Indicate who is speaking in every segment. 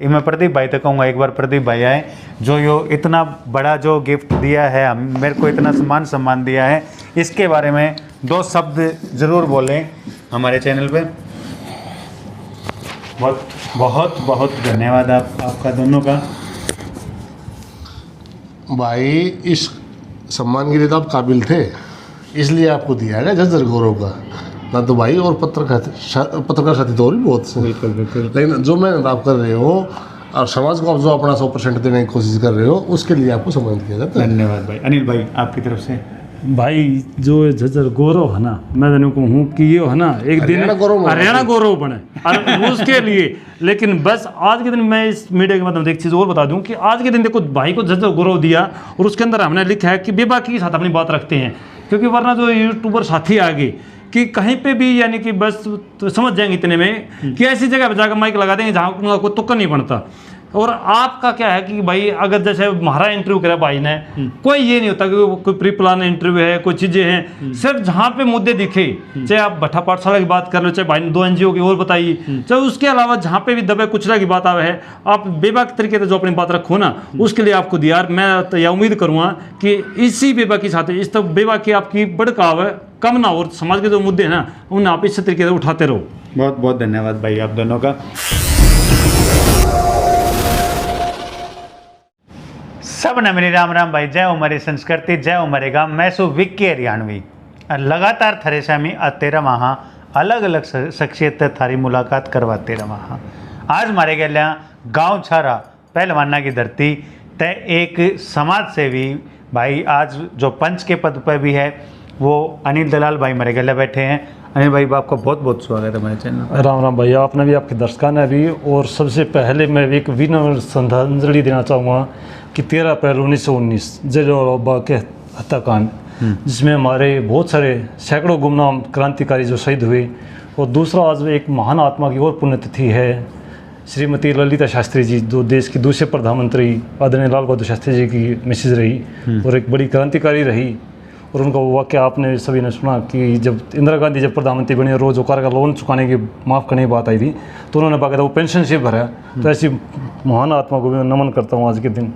Speaker 1: मैं प्रदीप भाई तक कहूँगा, एक बार प्रदीप भाई आए, जो यो इतना बड़ा जो गिफ्ट दिया है, मेरे को इतना सम्मान दिया है, इसके बारे में 2 शब्द ज़रूर बोलें हमारे चैनल पे। बहुत बहुत बहुत धन्यवाद आपका दोनों का।
Speaker 2: भाई इस सम्मान के लिए तो आप काबिल थे, इसलिए आपको दिया है झज्जर गौरव का, ना तो भाई और पत्रकार साथी तो और भी बहुत से।
Speaker 1: बिल्कुल बिल्कुल।
Speaker 2: लेकिन जो मेहनत आप कर रहे हो और समाज को आप जो अपना 100% देने की कोशिश कर रहे हो, उसके लिए आपको सम्मानित किया जाता है।
Speaker 1: धन्यवाद भाई। अनिल भाई आपकी तरफ से।
Speaker 3: भाई जो झज्जर गौरव है ना, मैं तेन कहूँ कि ये है ना एक दिन हरियाणा गौरव बने और उसके लिए। लेकिन बस आज के दिन मैं इस मीडिया के माध्यम से एक चीज़ और बता दूं कि आज के दिन देखो भाई को झज्जर गौरव दिया और उसके अंदर हमने लिखा है कि बेबाकी के साथ अपनी बात रखते हैं, क्योंकि वरना जो यूट्यूबर साथी आगे कि कहीं पे भी यानी कि बस तो समझ जाएंगे इतने में कि ऐसी जगह पर जाकर माइक लगा देंगे जहाँ उनका कोई तुक्का नहीं बनता। और आपका क्या है कि भाई अगर जैसे हमारा इंटरव्यू करा भाई ने, कोई ये नहीं होता कि कोई प्री प्लान इंटरव्यू है, कोई चीज़ें हैं, सिर्फ जहाँ पे मुद्दे दिखे, चाहे आप भट्टा पाठशाला की बात कर लो, चाहे भाई ने 2 NGO की और बताई, चाहे उसके अलावा जहाँ पे भी दबे कुचला की बात आवे है, आप बेबाक तरीके से जो अपनी बात रखो ना, उसके लिए आपको दिया। मैं तो यह उम्मीद करूँगा कि इसी बेबाकी साथ इस तक बेबाकी आपकी बढ़काव कम ना, और समाज के जो मुद्दे हैं ना उन्हें आप इस तरीके से उठाते रहो।
Speaker 1: बहुत बहुत धन्यवाद भाई आप दोनों का। सब ने मेरी राम राम भाई। जय हमारी संस्कृति, जय हमारे गाँव। मैं सु विक्की हरियाणवी। लगातार थरे से हमें आते रहा, अलग अलग शख्सियत थारी मुलाकात करवाते रहा। आज हमारे गलिया गाँव छारा पहलवाना की धरती तय एक समाज सेवी भाई, आज जो पंच के पद पर भी है, वो अनिल दलाल भाई मेरे गले बैठे हैं। अनिल भाई आपका बहुत बहुत स्वागत है हमारे चैनल पर।
Speaker 3: राम राम भैया, आपने भी, आपके दर्शकों ने भी। और सबसे पहले मैं एक विनम्र श्रद्धांजलि देना चाहूँगा कि 13 अप्रैल 1919 जलियांवाला के हत्याकांड, जिसमें हमारे बहुत सारे सैकड़ों गुमनाम क्रांतिकारी जो शहीद हुए। और दूसरा आज एक महान आत्मा की और पुण्यतिथि है, श्रीमती ललिता शास्त्री जी, जो देश की दूसरे प्रधानमंत्री आदरणीय लाल बहादुर शास्त्री जी की मिसेज रही और एक बड़ी क्रांतिकारी रही। और उनका वो वाक्य आपने सभी ने सुना कि जब इंदिरा गांधी जब प्रधानमंत्री बनी और वो जो कार का लोन चुकाने की माफ़ करने की बात आई थी, तो उन्होंने बाकायदा वो पेंशन से भरा। तो ऐसी महान आत्मा को भी नमन करता हूँ आज के दिन।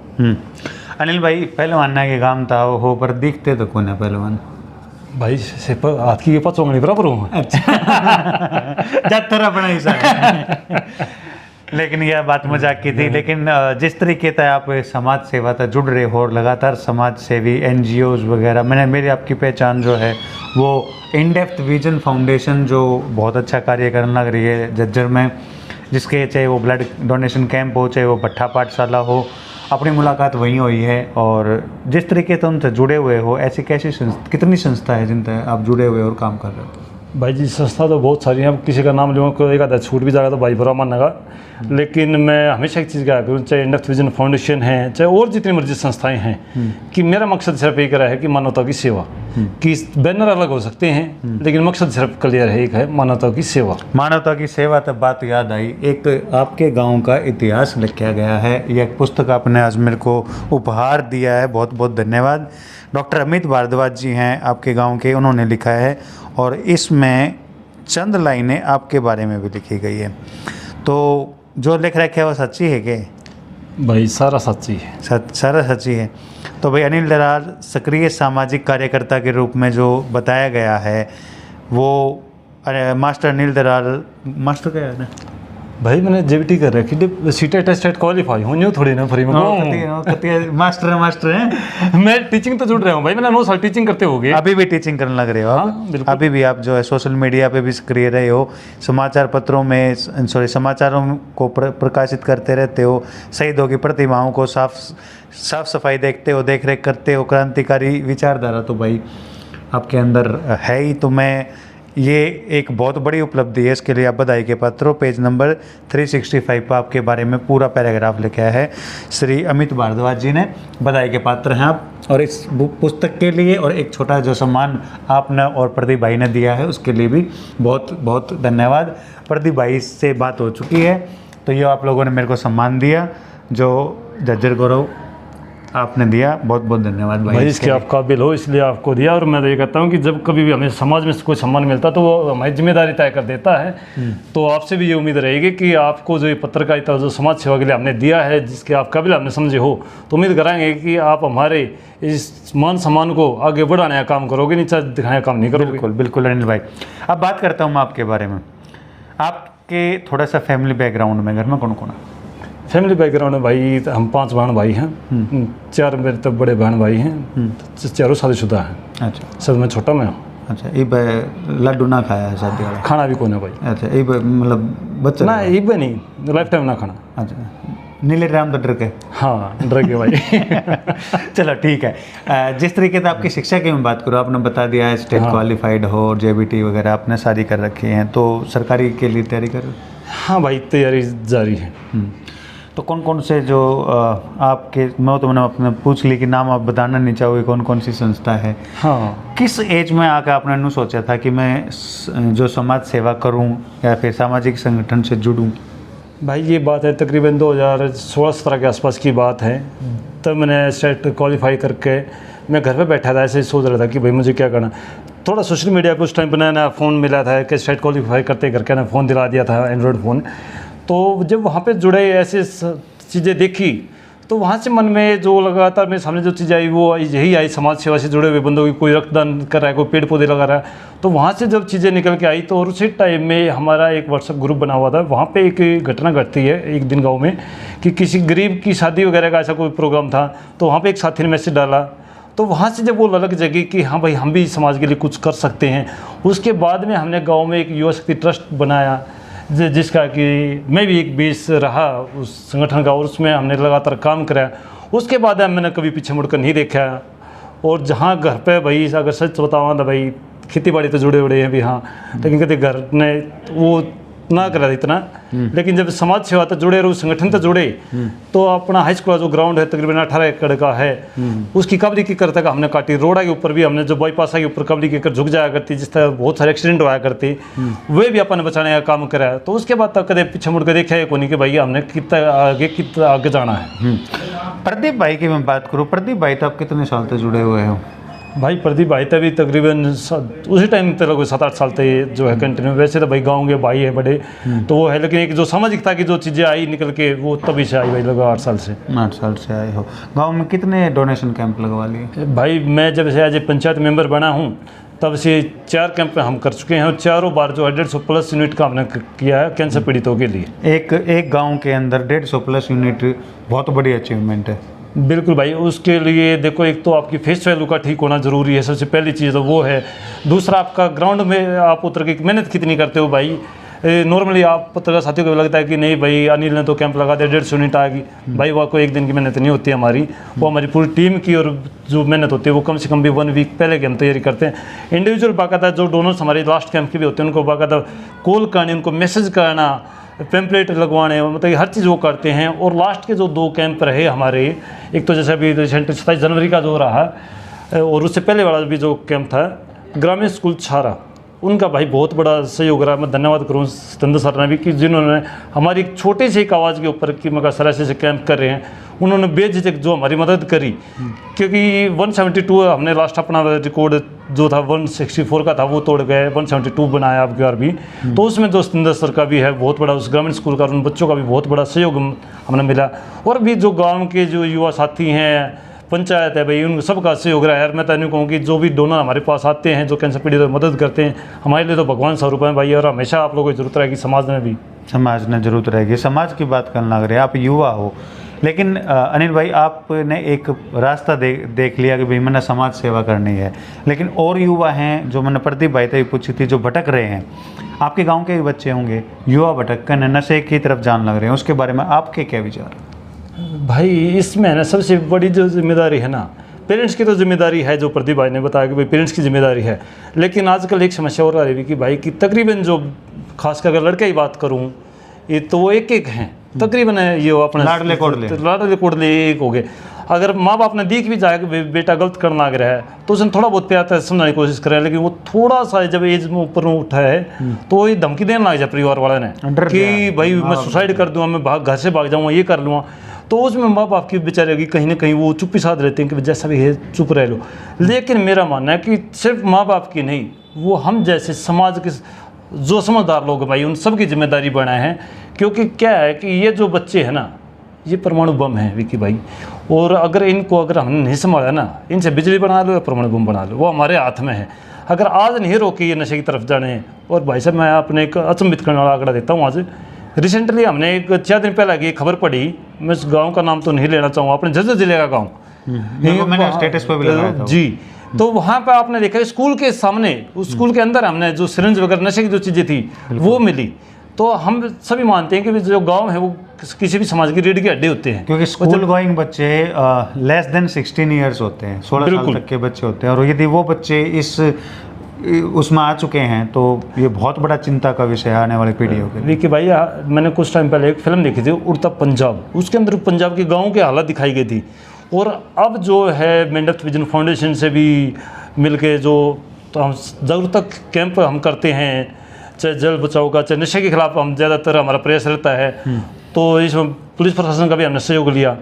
Speaker 1: अनिल भाई पहलवान के काम था हो, पर दिखते तो कौन है पहलवान
Speaker 3: भाई से हाथ की 5 उंगली बराबर हूँ।
Speaker 1: अच्छा जत्तर अपना हिसाब। लेकिन यह बात मजाक की थी। लेकिन जिस तरीके से आप समाज सेवा तक जुड़ रहे हो और लगातार समाज सेवी NGOs वगैरह, मेरी आपकी पहचान जो है वो इन डेप्थ विजन फाउंडेशन, जो बहुत अच्छा कार्य करने लग रही है झज्जर में, जिसके चाहे वो ब्लड डोनेशन कैंप हो, चाहे वो भट्टा पाठशाला हो, अपनी मुलाकात वहीं हुई है। और जिस तरीके से उनसे जुड़े हुए हो, ऐसी कितनी संस्था है जिनसे आप जुड़े हुए और काम कर रहे हो?
Speaker 3: भाई जी संस्था तो बहुत सारी हैं, अब किसी का नाम लूँगा कोई एक आधा छूट भी जाएगा तो भाई बुरा मानेगा। लेकिन मैं हमेशा एक चीज़ क्या करूँ, चाहे इंडक्ट विजन फाउंडेशन है, चाहे और जितनी मर्जी संस्थाएं हैं, कि मेरा मकसद सिर्फ एक रहा है कि मानवता की सेवा। कि बैनर अलग हो सकते हैं लेकिन मकसद सिर्फ क्लियर है, एक है मानवता की सेवा।
Speaker 1: मानवता की सेवा। तब बात याद आई, एक तो आपके गांव का इतिहास लिखा गया है, यह पुस्तक आपने आज मेरे को उपहार दिया है, बहुत बहुत धन्यवाद। डॉक्टर अमित भारद्वाज जी हैं आपके गांव के, उन्होंने लिखा है और इसमें चंद लाइनें आपके बारे में भी लिखी गई है। तो जो लिख रखा है वो सच्ची है क्या?
Speaker 3: भाई सारा सच्ची है।
Speaker 1: सारा सच्ची है। तो भाई अनिल दलाल सक्रिय सामाजिक कार्यकर्ता के रूप में जो बताया गया है, वो मास्टर अनिल दलाल, मास्टर क्या है ना
Speaker 3: भाई, मैंने JBT कर रखी, सीटेट टेस्टेड क्वालिफाई हूँ, यूँ थोड़ी ना फ्री में
Speaker 1: मास्टर हैं।
Speaker 3: मैं टीचिंग तो जुड़ रहा हूँ भाई, मैंने 9 साल टीचिंग करते हो गए।
Speaker 1: अभी भी टीचिंग करने लग रहे हो आप? अभी भी आप जो है सोशल मीडिया पे भी सक्रिय रहे हो, समाचार पत्रों में समाचारों को प्रकाशित करते रहते हो, शहीदों की प्रतिमाओं को साफ सफाई देखते हो, देख रेख करते हो, क्रांतिकारी विचारधारा तो भाई आपके अंदर है ही। तो मैं ये एक बहुत बड़ी उपलब्धि है, इसके लिए आप बधाई के पात्र हो। पेज नंबर 365 पर आपके बारे में पूरा पैराग्राफ लिखा है, श्री अमित भारद्वाज जी ने, बधाई के पात्र हैं आप। और इस पुस्तक के लिए और एक छोटा जो सम्मान आपने और प्रदीप भाई ने दिया है, उसके लिए भी बहुत बहुत धन्यवाद। प्रदीप भाई से बात हो चुकी है, तो ये आप लोगों ने मेरे को सम्मान दिया, जो झज्जर गौरव आपने दिया, बहुत बहुत धन्यवाद
Speaker 3: भाई
Speaker 1: भाई।
Speaker 3: इसके आप काबिल हो इसलिए आपको दिया। और मैं तो ये कहता हूँ कि जब कभी भी हमें समाज में कोई सम्मान मिलता तो वो हमारी जिम्मेदारी तय कर देता है। तो आपसे भी ये उम्मीद रहेगी कि आपको जो ये पत्रकारिता जो समाज सेवा के लिए हमने दिया है, जिसके आप काबिल हमने समझे हो, तो उम्मीद कराएंगे कि आप हमारे इस मान सम्मान को आगे बढ़ाने का काम करोगे, नीचा दिखाने का काम नहीं करोगे।
Speaker 1: बिल्कुल बिल्कुल अनिल भाई। अब बात करता हूँ मैं आपके बारे में, आपके थोड़ा सा फैमिली बैकग्राउंड में, घर में कौन कौन है?
Speaker 3: फैमिली बैकग्राउंड है भाई, हम 5 बहन भाई हैं, 4 मेरे तब बड़े बहन भाई हैं, चारों शादीशुदा हैं।
Speaker 1: अच्छा
Speaker 3: सब मैं छोटा मैं हूँ।
Speaker 1: अच्छा, ये लड्डू ना खाया है शादी वाला?
Speaker 3: खाना भी कौन है भाई?
Speaker 1: अच्छा, ये मतलब बच्चा
Speaker 3: ना ये भी नहीं, लाइफ टाइम ना खाना।
Speaker 1: अच्छा, नीले राम तो डर के?
Speaker 3: हाँ डर के भाई।
Speaker 1: चलो ठीक है। जिस तरीके से आपकी शिक्षा की मैं बात करूँ, आपने बता दिया है स्टेट क्वालिफाइड हो और JBT वगैरह आपने शादी कर रखी हैं, तो सरकारी के लिए तैयारी कर रहे हो?
Speaker 3: हाँ भाई तैयारी जारी है।
Speaker 1: तो कौन कौन से जो आपके, मैं तो मैंने अपने पूछ ली कि नाम आप बताना नहीं चाहोगे, कौन कौन सी संस्था है?
Speaker 3: हाँ
Speaker 1: किस एज में आकर आपने नु सोचा था कि मैं जो समाज सेवा करूं या फिर सामाजिक संगठन से जुड़ूं?
Speaker 3: भाई ये बात है तकरीबन 2016-17 के आसपास की बात है। तब मैंने स्टेट क्वालिफाई करके मैं घर पे बैठा था, ऐसे ही सोच रहा था कि भाई मुझे क्या करना। थोड़ा सोशल मीडिया पे उस टाइम पर नया फ़ोन मिला था कि स्टेट क्वालिफाई करते करके ना फ़ोन दिला दिया था, एंड्रॉयड फ़ोन। तो जब वहाँ पे जुड़े ऐसे चीज़ें देखी तो वहाँ से मन में जो लगातार मेरे सामने जो चीज़ आई वो यही आई, समाज सेवा से जुड़े हुए बंदों की, कोई रक्तदान कर रहा है, कोई पेड़ पौधे लगा रहा है। तो वहाँ से जब चीज़ें निकल के आई तो और उसी टाइम में हमारा एक व्हाट्सएप ग्रुप बना हुआ था। वहाँ पे एक घटना घटती है एक दिन गाँव में कि किसी गरीब की शादी वगैरह का ऐसा कोई प्रोग्राम था, तो वहाँ पर एक साथी ने मैसेज डाला। तो वहाँ से जब वो ललक जगी कि हाँ भाई हम भी समाज के लिए कुछ कर सकते हैं। उसके बाद में हमने गाँव में एक युवा शक्ति ट्रस्ट बनाया, जिसका कि मैं भी एक बेस रहा उस संगठन का, और उसमें हमने लगातार काम कराया। उसके बाद मैंने कभी पीछे मुड़कर नहीं देखा। और जहाँ घर पे भाई अगर सच बताऊँ तो भाई खेती बाड़ी तो जुड़े उड़े हैं भी, हाँ, लेकिन कभी घर ने वो ना करा इतना। लेकिन जब समाज सेवा तो जुड़े और उस संगठन तो जुड़े, तो अपना हाई स्कूल जो ग्राउंड है तकरीबन 18 एकड़ का है, उसकी कबरी की कर तक हमने काटी। रोड़ा के ऊपर भी हमने जो बाईपास के ऊपर कबरी की कर झुक जाया करती, जिस तरह बहुत सारे एक्सीडेंट होया करते, वे भी अपन ने बचाने का काम कराया। तो उसके बाद तक कदे पीछे मुड़ कर देखा है कोनी कि भाई हमने कितना आगे जाना है।
Speaker 1: प्रदीप भाई की मैं बात करूँ, प्रदीप भाई तो आप कितने साल से जुड़े हुए हो?
Speaker 3: भाई प्रदीप भाई तभी तकरीबन उसी टाइम तक लगभग 7-8 साल तक जो है कंटिन्यू। वैसे तो भाई गाँव के भाई है बड़े, तो वो है, लेकिन एक जो सामाजिकता की जो चीज़ें आई निकल के वो तभी से आई भाई, लगभग 8 साल से।
Speaker 1: 8 साल से आए हो। गांव में कितने डोनेशन कैंप लगवा लिए?
Speaker 3: भाई मैं जब से आज पंचायत मेंबर बना हूँ तब से 4 कैंप हम कर चुके हैं, और चारों बार जो 150+ यूनिट का हमने किया है कैंसर पीड़ितों के लिए।
Speaker 1: एक गाँव के अंदर 150+ यूनिट बहुत बड़ी अचीवमेंट है।
Speaker 3: बिल्कुल भाई, उसके लिए देखो एक तो आपकी फेस वैल्यू का ठीक होना ज़रूरी है, सबसे पहली चीज़ तो वो है। दूसरा आपका ग्राउंड में आप उतर के मेहनत कितनी करते हो भाई। नॉर्मली आप पत्रकार साथियों को लगता है कि नहीं भाई अनिल ने तो कैंप लगा दिया 150 यूनिट आ गई, भाई वो कोई एक दिन की मेहनत नहीं होती हमारी, वो हमारी पूरी टीम की और जो मेहनत होती है वो कम से कम भी 1 वीक पहले की हम तैयारी करते हैं। इंडिविजुअल बाकायदा जो डोनर्स हमारे लास्ट कैंप के भी होते हैं उनको बाकायदा कॉल करनी, उनको मैसेज करना, पेम्पलेट लगवाने, मतलब हर चीज़ वो करते हैं। और लास्ट के जो 2 कैंप रहे हमारे, एक तो जैसे अभी रिसेंट 27 जनवरी का जो रहा, और उससे पहले वाला भी जो कैंप था ग्रामीण स्कूल छारा, उनका भाई बहुत बड़ा सहयोग रहा। मैं धन्यवाद करूँ सितंदर सर ने भी कि जिन्होंने हमारी एक छोटे से एक आवाज़ के ऊपर कि मगर सर ऐसे कैंप कर रहे हैं, उन्होंने बेझिझक जो हमारी मदद करी। क्योंकि 172 हमने लास्ट अपना रिकॉर्ड जो था 164 का था वो तोड़ गए, 172 बनाया अब की बार भी। तो उसमें जो सितंदर सर का भी है बहुत बड़ा, उस ग्रामीण स्कूल का उन बच्चों का भी बहुत बड़ा सहयोग हमें मिला। और भी जो गाँव के जो युवा साथी हैं, पंचायत है भाई, उन सबका सहयोग रहा है। यार मैं तो नहीं कहूँ कि जो भी डोनर हमारे पास आते हैं जो कैंसर पीड़ित मदद करते हैं, हमारे लिए तो भगवान स्वरूप हैं भाई। और हमेशा आप लोगों की ज़रूरत रहेगी, समाज में भी
Speaker 1: समाज ने ज़रूरत रहेगी। समाज की बात करने लग रहे हैं, आप युवा हो, लेकिन अनिल भाई आपने एक रास्ता देख लिया कि भाई मैंने समाज सेवा करनी है, लेकिन और युवा हैं जो मैंने प्रदीप भाई से पूछी थी जो भटक रहे हैं। आपके गाँव के भी बच्चे होंगे युवा भटक कर नशे की तरफ जान लग रहे हैं, उसके बारे में आपके क्या विचार?
Speaker 3: भाई इसमें है ना सबसे बड़ी जो जिम्मेदारी है ना, पेरेंट्स की तो जिम्मेदारी है, जो प्रदीप भाई ने बताया कि भाई पेरेंट्स की जिम्मेदारी है। लेकिन आजकल एक समस्या और आ रही है कि भाई कि तकरीबन जो खासकर अगर लड़के की बात करूं, ये तो वो एक हैं तकरीबन, ये अपने लाडले कोडले एक हो गए। अगर माँ बाप ने देख भी जाए कि बेटा गलत करना लग रहा है तो उसने थोड़ा बहुत प्यार से समझाने की कोशिश करे, लेकिन वो थोड़ा सा जब एज में ऊपर उठा है तो ये धमकी देने लग जाए परिवार वाले ने कि भाई मैं सुसाइड कर दूंगा, मैं घर से भाग जाऊंगा, ये कर लूँगा। तो उसमें माँ बाप की बेचारे की कहीं ना कहीं वो चुप्पी साध रहते हैं कि जैसा भी है चुप रह लो। लेकिन मेरा मानना है कि सिर्फ माँ बाप की नहीं, वो हम जैसे समाज के जो समझदार लोग हैं भाई उन सब की जिम्मेदारी बनाए हैं। क्योंकि क्या है कि ये जो बच्चे हैं ना, ये परमाणु बम है विकी भाई, और अगर हमने नहीं संभाला ना, इनसे बिजली बना लो या परमाणु बम बना लो, वो हमारे हाथ में है। अगर आज नहीं रोके ये नशे की तरफ जाने। और भाई साहब मैं अपने एक अचंभित करने वाला आंकड़ा देता हूँ। आज रिसेंटली हमने एक 4 दिन पहले की खबर पढ़ी, मैं उस गाँव का नाम तो नहीं लेना चाहूँगा, अपने झज्जर जिले का गाँव,
Speaker 1: मैंने स्टेटस पे भी लगाया था
Speaker 3: जी। तो वहाँ पे आपने देखा स्कूल के सामने, उस स्कूल के अंदर हमने जो सिरिंज वगैरह नशे की जो चीज़ें थी वो मिली। तो हम सभी मानते हैं कि जो गांव है वो किसी भी समाज की रीढ़ की हड्डी होते हैं,
Speaker 1: क्योंकि स्कूल गोइंग बच्चे लेस देन 16 ईयर्स होते हैं, 16 साल तक के बच्चे होते हैं। और यदि वो बच्चे उसमें आ चुके हैं तो ये बहुत बड़ा चिंता का विषय है आने वाली पीढ़ियों के लिए।
Speaker 3: देखिए भाई, मैंने कुछ टाइम पहले एक फिल्म देखी थी उड़ता पंजाब, उसके अंदर पंजाब के गाँव की हालत दिखाई गई थी। और अब जो है मेंढक विजन फाउंडेशन से भी मिलके जो तो हम जागरूकता कैंप हम करते हैं, चाहे जल बचाओ का, चाहे नशे के खिलाफ हम ज़्यादातर हमारा प्रयास रहता है। तो इसमें पुलिस प्रशासन का भी हमने सहयोग लिया।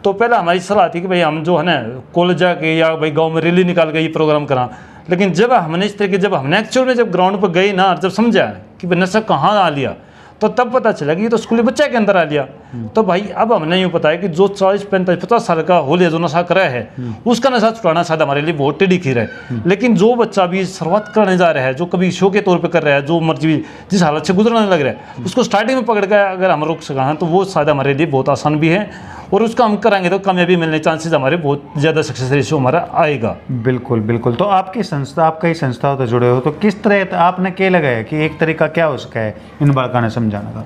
Speaker 3: तो पहले हमारी सलाह थी कि भाई हम जो है ना कॉलेज जाके या भाई गांव में रैली निकाल के ये प्रोग्राम करा। लेकिन जब हमने इस तरह के, जब हमने एक्चुअल में जब ग्राउंड पर गए ना, जब समझा कि भाई नशा कहाँ आ लिया, तो तब पता चला कि ये तो स्कूली बच्चे के अंदर आ लिया। तो भाई अब हमने यूँ पता है कि जो 40, 45, 50 साल का हो लिया, जो नशा करा है, उसका नशा छुड़ाना शायद हमारे लिए बहुत टेढ़ी खीर है। लेकिन जो बच्चा भी शुरुआत करने जा रहा है, जो कभी शो के तौर पे कर रहा है, जो मर्जी जिस हालत से गुजरने लग रहा है, उसको स्टार्टिंग में पकड़ कर अगर हम रोक सका तो वो शायद हमारे लिए बहुत आसान भी है। और उसका हम कराएंगे तो कामयाबी मिलने चांसेस हमारे बहुत ज़्यादा सक्सेस रेशियो हमारा आएगा।
Speaker 1: बिल्कुल बिल्कुल। तो आपकी संस्था, आप कई संस्थाओं से जुड़े हो, तो किस तरह आपने क्या लगाया कि एक तरीका क्या हो सका है इन बालका ने समझाने का?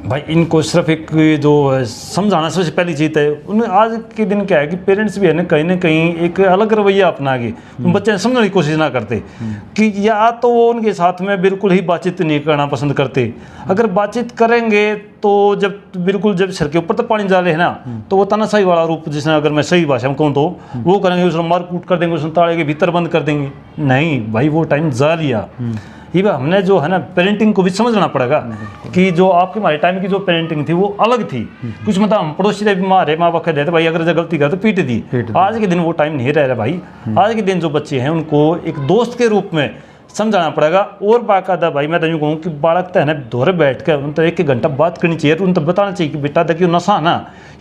Speaker 3: भाई इनको सिर्फ एक जो समझाना सबसे पहली चीज़ है। उन्हें आज के दिन क्या है कि पेरेंट्स भी है ना कहीं एक अलग रवैया अपना के बच्चे समझने की कोशिश ना करते कि या तो वो उनके साथ में बिल्कुल ही बातचीत नहीं करना पसंद करते। अगर बातचीत करेंगे तो जब सर के ऊपर तो पानी डाले है ना, तो वो तानाशाही वाला रूप, जिसने अगर मैं सही भाषा में कहूँ तो वो करेंगे, उसने मार कूट कर देंगे, उसने ताड़े के भीतर बंद कर देंगे। नहीं भाई, वो टाइम जा लिया। ये हमने जो है ना पेरेंटिंग को भी समझना पड़ेगा कि जो आपके हमारे टाइम की जो पेरेंटिंग थी वो अलग थी। कुछ मतलब हम पड़ोसी ने भी मारे, माँ बाप कहते भाई अगर गलती कर तो पीट दी। आज के दिन वो टाइम नहीं रह रहा भाई। आज के दिन जो बच्चे हैं उनको एक दोस्त के रूप में समझाना पड़ेगा। और बाकायदा भाई मैं तो यूँ कहूँ कि बालक तो है ना दोहरे बैठ कर उन तो 1-1 घंटा बात करनी चाहिए। उन तो बताना चाहिए कि बेटा देखिए नशा ना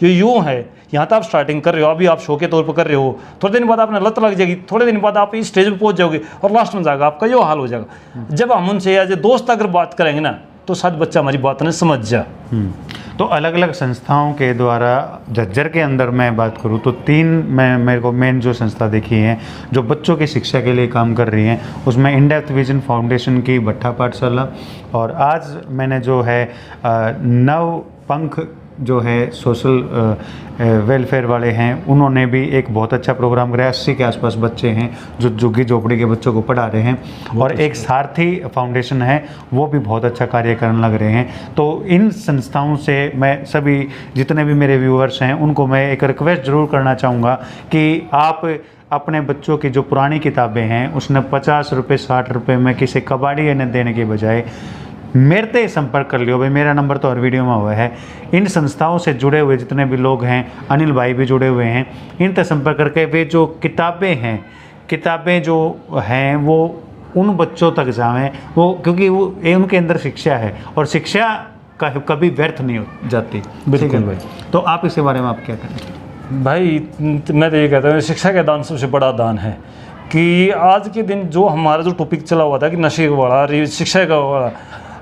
Speaker 3: ये यूँ है, यहाँ तो आप स्टार्टिंग कर रहे हो, अभी आप शो के तौर पर कर रहे हो, थोड़े दिन बाद आपने लत लग जाएगी, थोड़े दिन बाद आप इस स्टेज पर पहुँच जाओगे और लास्ट में जाएगा आपका यो हाल हो जाएगा। जब हम उनसे एज ए दोस्त अगर बात करेंगे ना तो शायद बच्चा हमारी बात ने समझ जा।
Speaker 1: तो अलग अलग संस्थाओं के द्वारा झज्जर के अंदर मैं बात करूं तो 3 मेरे को मेन जो संस्था देखी हैं जो बच्चों की शिक्षा के लिए काम कर रही हैं, उसमें इंडेप्थ विजन फाउंडेशन की भट्टा पाठशाला, और आज मैंने जो है नव पंख जो है सोशल वेलफेयर वाले हैं, उन्होंने भी एक बहुत अच्छा प्रोग्राम कराया। 80 के आसपास बच्चे हैं जो झुग्गी झोपड़ी के बच्चों को पढ़ा रहे हैं। और एक सारथी फाउंडेशन है, वो भी बहुत अच्छा कार्य करने लग रहे हैं। तो इन संस्थाओं से मैं सभी जितने भी मेरे व्यूअर्स हैं उनको मैं एक रिक्वेस्ट ज़रूर करना चाहूँगा कि आप अपने बच्चों की जो पुरानी किताबें हैं उसने 50 रुपये 60 रुपये में किसी कबाड़ी ने देने के बजाय मेरे से संपर्क कर लियो भाई, मेरा नंबर तो हर वीडियो में हुआ है। इन संस्थाओं से जुड़े हुए जितने भी लोग हैं, अनिल भाई भी जुड़े हुए हैं, इन से संपर्क करके वे जो किताबें जो हैं वो उन बच्चों तक जाएं, वो क्योंकि वो उनके अंदर शिक्षा है और शिक्षा कभी व्यर्थ नहीं हो जाती।
Speaker 3: बिल्कुल भाई।
Speaker 1: तो आप इसके बारे में आप क्या कहें?
Speaker 3: भाई मैं तो ये कहता हूँ शिक्षा का दान सबसे बड़ा दान है। कि आज के दिन जो हमारा जो टॉपिक चला हुआ था कि नशे वाला, शिक्षा का वाला,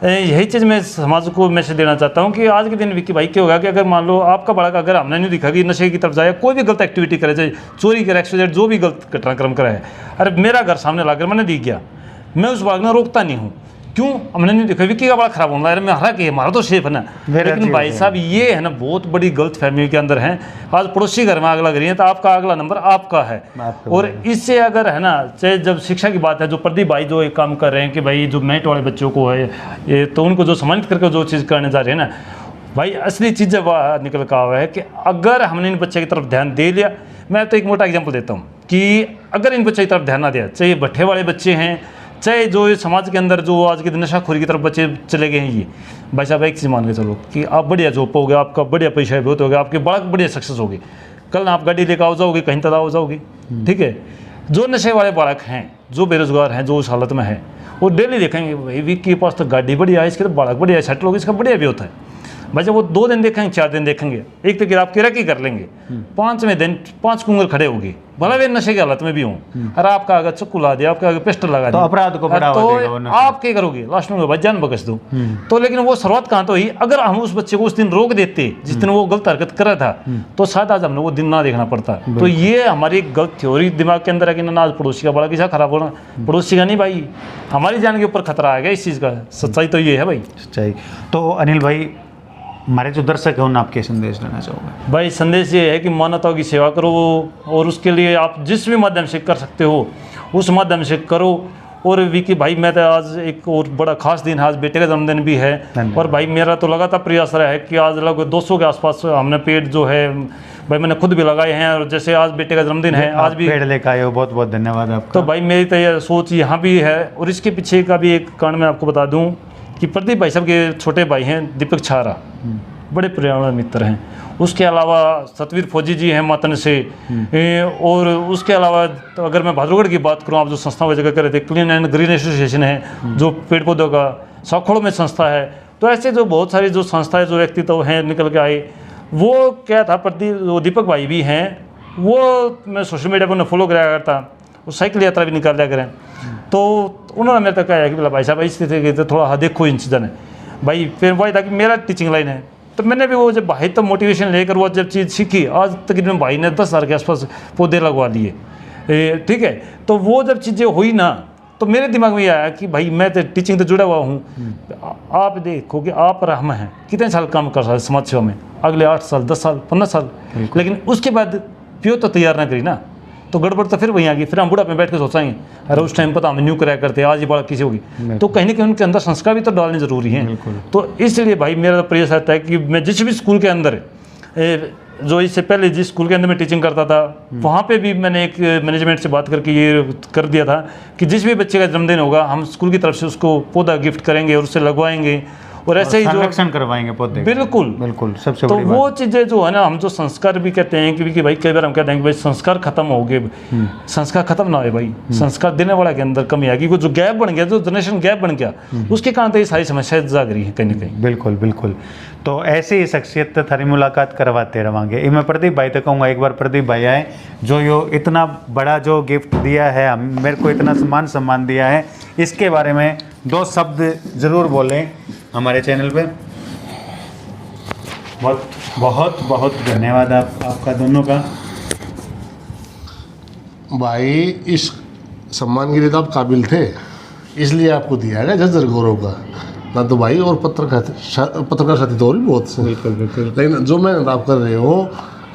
Speaker 3: यही चीज़ मैं समाज को मैसेज देना चाहता हूँ कि आज के दिन विक्की भाई क्या होगा कि अगर मान लो आपका बड़ा अगर हमने नहीं दिखा कि नशे की तरफ जाए, कोई भी गलत एक्टिविटी करे, चाहे चोरी करे, एक्सीडेंट जो भी गलत घटनाक्रम करा है, अरे मेरा घर सामने लाकर मैंने दिख गया, मैं उस बाग में रोकता नहीं हूँ। क्यों? हमने नहीं देखा विक्की का बड़ा खराब होना है, मैं हरा कि हमारा तो सेफ है ना। लेकिन भाई साहब ये है ना बहुत बड़ी गलत फहमी के अंदर है। आज पड़ोसी घर में आग लग रही है तो आपका अगला नंबर आपका है। और इससे अगर है ना, चाहे जब शिक्षा की बात है, जो प्रदीप भाई जो एक काम कर रहे हैं कि भाई जो मैट वाले बच्चों को है ये, तो उनको जो सम्मानित करके जो चीज़ करने जा रहे हैं ना, भाई असली चीज़ जब बाहर निकल का हुआ है कि अगर हमने इन बच्चे की तरफ ध्यान दे लिया। मैं तो एक मोटा एग्जांपल देता हूँ कि अगर इन बच्चे की तरफ ध्यान ना दिया, चाहे भट्ठे वाले बच्चे हैं, चाहे जो समाज के अंदर जो आज के नशाखोरी की तरफ बच्चे चले गए हैं, ये भाई साहब एक चीज़ मान के चलो कि आप बढ़िया जॉब पाओगे, आपका बढ़िया पैसा बहुत होगा, आपके बालक बढ़िया सक्सेस होगे, कल आप गाड़ी लेकर आओ जाओगे, कहीं तक आओ जाओगे, ठीक है। जो नशे वाले बालक हैं, जो बेरोजगार हैं, जो उस हालत में हैं, वो डेली देखेंगे भाई वीक के पास तो गाड़ी बढ़िया है, इसके तो बालक बढ़िया है, सेटल होगी, इसका बढ़िया भी होता है। भाई जब वो 2 दिन देखेंगे, 4 दिन देखेंगे, एक तो आप किराकी कर लेंगे, 5वें दिन 5 कुंगल खड़े होगी, भला वे नशे की हालत में भी हों, और आपका अगर चक्कू ला दिया, आपका अगर पिस्टल लगा दिया,
Speaker 1: तो अपराध को बढ़ावा देगा वो
Speaker 3: तो
Speaker 1: नशा।
Speaker 3: आप क्या करोगे लास्ट में? भाई जान बकस दो। तो लेकिन वो शुरुआत कहाँ तो ही, अगर हम उस बच्चे को उस दिन रोक देते जिस दिन वो गलत हरकत कर रहा था, तो शायद आज हमने वो दिन ना देखना पड़ता। तो ये हमारी एक गलत थ्योरी दिमाग के अंदर है कि ना आज पड़ोसी का बड़ा किसा खराब होना, पड़ोसी का नहीं भाई, हमारी जान के ऊपर खतरा आ गया इस चीज़ का। सच्चाई तो ये है भाई।
Speaker 1: सच्चाई। तो अनिल भाई, हमारे जो दर्शक हैं उन्हें आप क्या संदेश देना चाहोगे?
Speaker 3: भाई संदेश ये है कि मानवता की सेवा करो, और उसके लिए आप जिस भी माध्यम से कर सकते हो उस माध्यम से करो। और विकी भाई, मैं तो आज एक और बड़ा खास दिन है, आज बेटे का जन्मदिन भी है, और भाई मेरा तो लगातार प्रयास रहा है कि आज लगभग 200 के आसपास हमने पेड़ जो है भाई मैंने खुद भी लगाए हैं, और जैसे आज बेटे का जन्मदिन है, आज भी
Speaker 1: पेड़ लेकर आए हो, बहुत बहुत धन्यवाद आपका।
Speaker 3: तो भाई मेरी तो ये सोच यहाँ भी है। और इसके पीछे का भी एक कारण मैं आपको बता दूँ कि प्रदीप भाई साहब के छोटे भाई हैं दीपक छारा, बड़े पर्यावरण मित्र हैं। उसके अलावा सतवीर फौजी जी हैं मातन से, और उसके अलावा तो अगर मैं भाद्रगढ़ की बात करूं, आप जो संस्था की जगह कर रहे थे, क्लीन एंड ग्रीन एसोसिएशन है जो पेड़ पौधों का सौखोड़ों में संस्था है। तो ऐसे जो बहुत सारी जो संस्थाएं जो व्यक्तित्व हैं निकल के आए, वो क्या था, दीपक भाई भी हैं, वो मैं सोशल मीडिया पर उन्हें फॉलो कराया करता, वो साइकिल यात्रा भी निकाल लिया करें। तो उन्होंने मेरे तक कहा कि बोला भाई साहब इस स्थिति तो थोड़ा देखो इन चीज़ों ने भाई। फिर वही था कि मेरा टीचिंग लाइन है, तो मैंने भी वो जब भाई तो मोटिवेशन लेकर वो जब चीज़ सीखी, आज तकरीबन भाई ने 10,000 के आसपास पौधे लगवा लिए, ठीक है। तो वो जब चीज़ें हुई ना, तो मेरे दिमाग में ये आया कि भाई मैं तो टीचिंग तो जुड़ा हुआ हूँ, आप देखो कि आप और हम हैं कितने साल काम कर सकते समाज सेवा में, अगले 8 साल 10 साल 15 साल, लेकिन उसके बाद प्यो तो तैयार ना करी ना, तो गड़बड़ तो फिर वहीं आ गई। फिर हम बुढ़ापे में बैठ के सोचेंगे अरे उस टाइम पर तो हम न्यू कराया करते, आज ये बड़ा किसी होगी, तो कहीं ना कहीं उनके अंदर संस्कार भी तो डालने जरूरी हैं। तो इसलिए भाई मेरा प्रयास रहता है कि मैं जिस भी स्कूल के अंदर जो इससे पहले जिस स्कूल के अंदर मैं टीचिंग करता था, वहाँ पे भी मैंने एक मैनेजमेंट से बात करके ये कर दिया था कि जिस भी बच्चे का जन्मदिन होगा हम स्कूल की तरफ से उसको पौधा गिफ्ट करेंगे और उससे लगवाएंगे, और ऐसे ही जो
Speaker 1: संरक्षण करवाएंगे पौधे।
Speaker 3: बिल्कुल
Speaker 1: बिल्कुल, सबसे
Speaker 3: तो
Speaker 1: बड़ी
Speaker 3: वो
Speaker 1: बात।
Speaker 3: चीज़ें जो है ना, हम जो संस्कार भी कहते हैं कि भाई कई बार हम कहते हैं कि भाई संस्कार खत्म हो गए, संस्कार खत्म ना हो भाई, संस्कार देने वाला के अंदर कमी आ गई, जो गैप बन गया, जो जनरेशन गैप बन गया, उसके कारण तो ये सारी समस्याएं जाग रही है कहीं ना कहीं।
Speaker 1: बिल्कुल बिल्कुल। तो ऐसे ही शख्सियत थारी मुलाकात करवाते रहेंगे। मैं प्रदीप भाई तो कहूँगा एक बार प्रदीप भाई आए, जो यो इतना बड़ा जो गिफ्ट दिया है, मेरे को इतना सम्मान दिया है, इसके बारे में 2 शब्द ज़रूर बोलें हमारे चैनल पे। बहुत बहुत बहुत धन्यवाद आपका दोनों का।
Speaker 2: भाई इस सम्मान के लिए तो आप काबिल थे, इसलिए आपको दिया है ना झज्जर गौरव का, ना तो भाई। और पत्रकार साथी तो और भी बहुत से,
Speaker 1: बिल्कुल बिल्कुल।
Speaker 2: लेकिन जो मेहनत आप कर रहे हो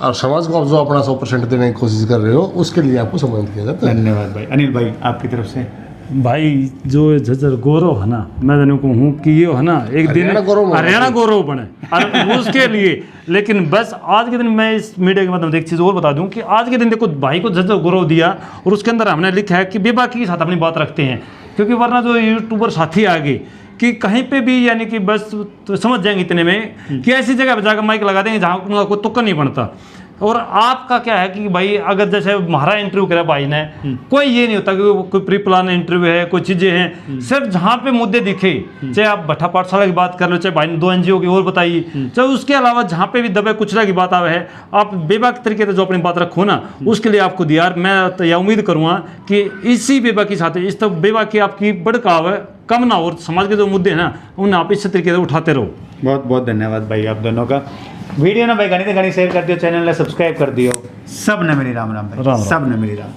Speaker 2: और समाज को आप जो अपना 100% देने की कोशिश कर रहे हो, उसके लिए आपको सम्मानित किया जाता है।
Speaker 1: धन्यवाद भाई। अनिल भाई आपकी तरफ से।
Speaker 3: भाई जो झज्जर गौरव है ना, मैं तेन कहूँ कि ये है ना एक दिन हरियाणा गौरव बने और उसके लिए। लेकिन बस आज के दिन मैं इस मीडिया के माध्यम से एक चीज़ और बता दूं कि आज के दिन देखो भाई को झज्जर गौरव दिया, और उसके अंदर हमने लिखा है कि बेबाकी के साथ अपनी बात रखते हैं, क्योंकि वरना जो यूट्यूबर साथी आगे कि कहीं पे भी यानी कि बस तो समझ जाएंगे इतने में कि ऐसी जगह पर जाकर माइक लगा देंगे जहाँ उनका कोई तुक्का नहीं बनता। और आपका क्या है कि भाई अगर जैसे हमारा इंटरव्यू करा भाई ने, कोई ये नहीं होता कि कोई प्री प्लान इंटरव्यू है, कोई चीज़ें हैं, सिर्फ जहाँ पे मुद्दे दिखे, चाहे आप भट्ठा पाठशाला की बात कर लो, चाहे भाई ने 2 NGO की और बताइए, चाहे उसके अलावा जहाँ पे भी दबे कुचला की बात आवे है, आप बेबाक तरीके से जो अपनी बात रखो ना, उसके लिए आपको दिया। मैं तो यह उम्मीद करूँगा कि इसी बेबाकी साथ इस तक बेबाकी आपकी बड़काव कम ना, और समाज के जो मुद्दे हैं ना उन्हें आप इस तरीके से उठाते रहो।
Speaker 1: बहुत बहुत धन्यवाद भाई आप दोनों का। वीडियो ना भाई घनी से घनी शेयर कर दियो, चैनल ने सब्सक्राइब कर दियो। सब ने मेरी राम राम भाई, सब ने मेरी राम।